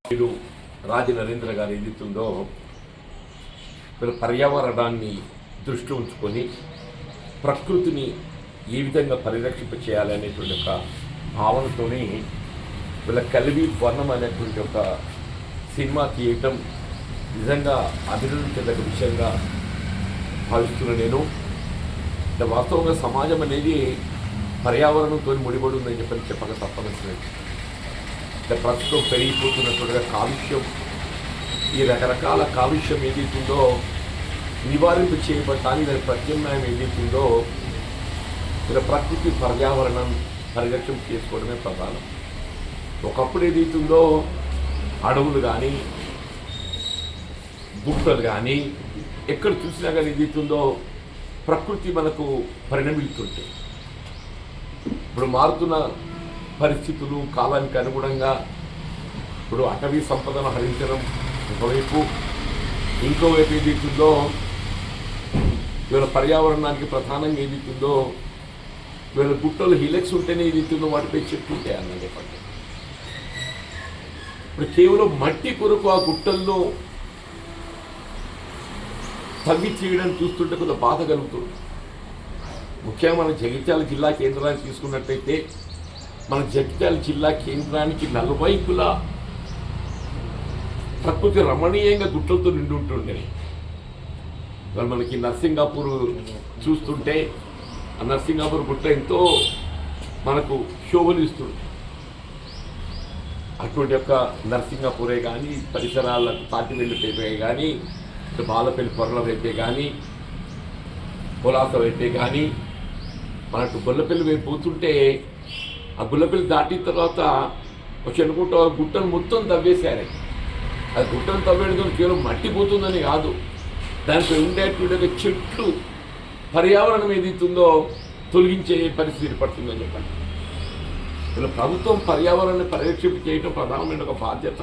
మీరు రాజ నరేంద్ర గారు ఏదైతుందో వీళ్ళ పర్యావరణాన్ని దృష్టిలో ఉంచుకొని ప్రకృతిని ఏ విధంగా పరిరక్షింప చేయాలనేటువంటి ఒక భావనతోని వీళ్ళ కలివి వర్ణం అనేటువంటి ఒక సినిమా తీయటం నిజంగా అభినందించదగ్గ విషయంగా భావిస్తున్నా నేను. వాస్తవంగా సమాజం అనేది పర్యావరణంతో ముడిపడి ఉందని చెప్పక తప్పనిసరి. ప్రస్తుతం పెరిగిపోతున్నట్టుగా కాలుష్యం, ఈ రకరకాల కాలుష్యం ఏదైతుందో నివారింపు చేయబడటానికి దాని ప్రత్యామ్నాయం ఏదైతుందో ఇలా ప్రకృతి పర్యావరణం పరిరక్షణ చేసుకోవడమే ప్రధానం. ఒకప్పుడు ఏదైతుందో అడవులు కానీ గుట్టలు కానీ ఎక్కడ చూసినా కానీ ఏదైతుందో ప్రకృతి మనకు పరిణమిస్తుంటే, ఇప్పుడు మారుతున్న పరిస్థితులు కాలానికి అనుగుణంగా ఇప్పుడు అటవీ సంపదను హరించడం ఒకవైపు, ఇంకోవైపు ఏదైతుందో ఇవాళ పర్యావరణానికి ప్రధానంగా ఏదైతుందో ఇవాళ గుట్టలు హిలెక్స్ ఉంటేనే ఏదైతుందో వాటిపై చెట్లు ఉంటాయి అన్న చెప్పండి. ఇప్పుడు కేవలం మట్టి కొరకు ఆ గుట్టల్లో తవ్వి చేయడం చూస్తుంటే కొంత బాధ కలుగుతుంది. ముఖ్యంగా మన జగిత్యాల జిల్లా కేంద్రాన్ని తీసుకున్నట్టయితే మన జగిత్యాల జిల్లా కేంద్రానికి నలువైపులా ప్రకృతి రమణీయంగా గుట్టలతో నిండి ఉంటుండే. ఇవాళ మనకి నర్సింగాపూర్ చూస్తుంటే ఆ నర్సింగాపూర్ గుట్ట ఎంతో మనకు శోభనిస్తుంది. అటువంటి యొక్క నర్సింగాపూరే కానీ పరిసరాల తాటివెల్లి వైపే కానీ బాలపల్లి పొరల వైపే కానీ పొలాస వైపే కానీ మనకు గొల్లపల్లి వైపు పోతుంటే ఆ గుల్లపల్లి దాటిన తర్వాత వచ్చి అనుకుంటా గుట్టను మొత్తం తవ్వేశారు. అది గుట్టను తవ్వేయడం కేవలం మట్టి పోతుందని కాదు, దానిపై ఉండేటువంటి చెట్లు పర్యావరణం ఏదైతుందో తొలగించే పరిస్థితి ఏర్పడుతుందని చెప్పండి. ఇలా ప్రభుత్వం పర్యావరణాన్ని పరిరక్షింప చేయడం ప్రధానమైన ఒక బాధ్యత.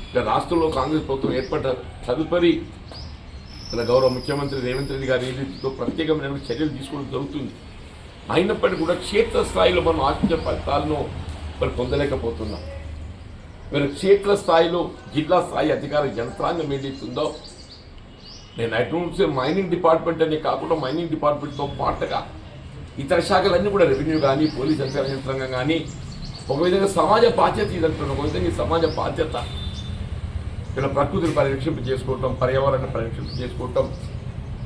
ఇలా రాష్ట్రంలో కాంగ్రెస్ ప్రభుత్వం ఏర్పడ్డ తదుపరి ఇలా గౌరవ ముఖ్యమంత్రి రేవంత్ రెడ్డి గారు ఏదైతుందో ప్రత్యేకమైన చర్యలు తీసుకోవడం జరుగుతుంది. అయినప్పటికీ కూడా క్షేత్రస్థాయిలో మనం ఆశించే ఫలితాలను మరి పొందలేకపోతున్నాం. మరి క్షేత్రస్థాయిలో జిల్లా స్థాయి అధికార యంత్రాంగం ఏదైతుందో, నేను అటు మైనింగ్ డిపార్ట్మెంట్ అనే కాకుండా మైనింగ్ డిపార్ట్మెంట్తో పాటుగా ఇతర శాఖలన్నీ కూడా రెవెన్యూ కానీ పోలీస్ అధికార యంత్రాంగం కానీ ఒక విధంగా సమాజ బాధ్యత ఇదంటున్నాం. ఒక విధంగా ఈ సమాజ బాధ్యత ఇలా ప్రకృతిని పరిరక్షింప చేసుకోవటం, పర్యావరణాన్ని పరిరక్షింప చేసుకోవటం,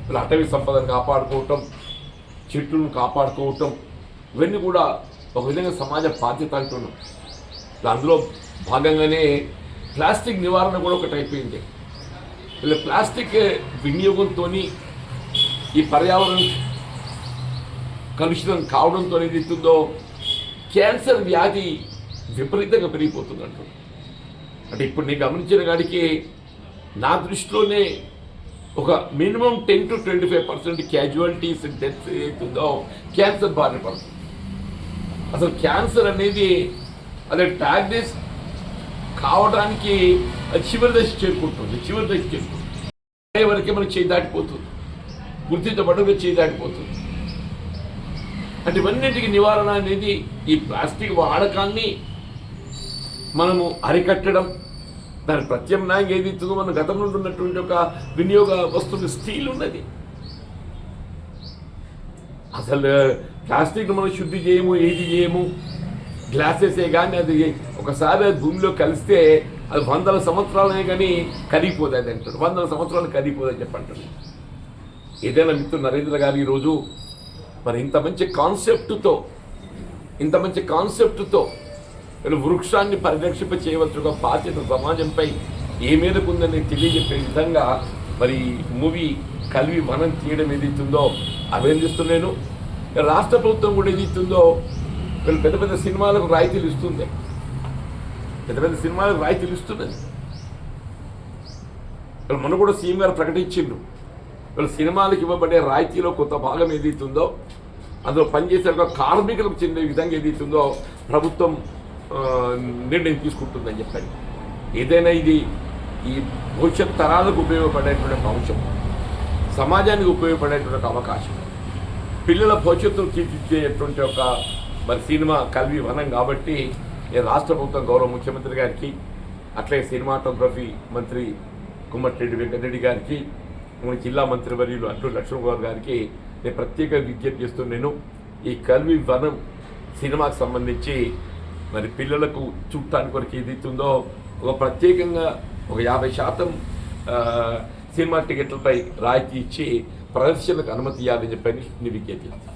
ఇలా అటవీ సంపదను కాపాడుకోవటం, చెట్లను కాపాడుకోవటం, ఇవన్నీ కూడా ఒక విధంగా సమాజ బాధ్యత అంటున్నాం. అందులో భాగంగానే ప్లాస్టిక్ నివారణ కూడా ఒకటి అయిపోయింది. ఇలా ప్లాస్టిక్ వినియోగంతో ఈ పర్యావరణం కలుషితం కావడంతో ఏదైతుందో క్యాన్సర్ వ్యాధి విపరీతంగా పెరిగిపోతుంది అంటున్నాం. అంటే ఇప్పుడు నేను గమనించిన కాడికి నా దృష్టిలోనే ఒక మినిమం 10 to 25% క్యాజువాలిటీస్ డెత్స్ ఏదైతుందో క్యాన్సర్ బారిన పడుతుంది. అసలు క్యాన్సర్ అనేది అదే డయాగ్నోస్ కావడానికి చివరి దశ చేరుకుంటుంది. వరకే మనకి చేయి దాటిపోతుంది, గుర్తించబడగా చేయి దాటిపోతుంది. అంటే ఇవన్నింటికి నివారణ అనేది ఈ ప్లాస్టిక్ వాడకాన్ని మనము అరికట్టడం, దాని ప్రత్యామ్నాయంగా ఏదైతుందో మన గతంలో ఉన్నటువంటి ఒక వినియోగ వస్తువులు స్టీల్ ఉన్నది. అసలు ప్లాస్టిక్ మనం శుద్ధి చేయము, ఏది చేయము, గ్లాసెసే కానీ అది ఒకసారి అది భూమిలో కలిస్తే అది 100 సంవత్సరాలనే కానీ కరిగిపోదు అది అంటారు. 100 సంవత్సరాలు కరిగిపోదని చెప్పంటారు. ఏదైనా మిత్రుడు నరేంద్ర గారు ఈరోజు మరి ఇంత మంచి కాన్సెప్ట్తో వృక్షాన్ని పరిరక్షింప చేయవలసిన బాధ్యత సమాజంపై ఏ మేరకు ఉందని తెలియజెప్పే విధంగా మరి మూవీ కలివి వనం తీయడం ఏదైతుందో అభినందిస్తున్నాను. రాష్ట్ర ప్రభుత్వం కూడా ఏదైతుందో వీళ్ళు పెద్ద పెద్ద సినిమాలకు రాయితీలు ఇస్తుంది. వీళ్ళు మొన్న కూడా సీఎం గారు ప్రకటించిండ్రు, వీళ్ళు సినిమాలకు ఇవ్వబడే రాయితీలో కొంత భాగం ఏదైతుందో అందులో పనిచేసే కార్మికులకు చెందే విధంగా ఏదైతుందో ప్రభుత్వం నిర్ణయం తీసుకుంటుందని చెప్పండి. ఏదైనా ఇది ఈ భవిష్యత్ తరాలకు ఉపయోగపడేటువంటి అంశం, సమాజానికి ఉపయోగపడేటువంటి అవకాశం, పిల్లల భవిష్యత్తును తీర్చిదిద్దేటువంటి ఒక మరి సినిమా కలివి వనం కాబట్టి రాష్ట్ర ప్రభుత్వం గౌరవ ముఖ్యమంత్రి గారికి అట్లే సినిమాటోగ్రఫీ మంత్రి కుమ్మటిరెడ్డి వెంకటరెడ్డి గారికి, మన జిల్లా మంత్రివర్యులు అడ్డు లక్ష్మణ్ గారికి నేను ప్రత్యేక విజ్ఞప్తి చేస్తున్నాను. ఈ కల్వి వనం సినిమాకు సంబంధించి మరి పిల్లలకు చూడటానికి వరకు ఏదైతుందో ఒక ప్రత్యేకంగా ఒక 50% సినిమా టికెట్లపై రాయితీ ఇచ్చి ప్రదర్శనకు అనుమతి ఇవ్వాలని చెప్పని నేను విజ్ఞప్తి చేస్తాను.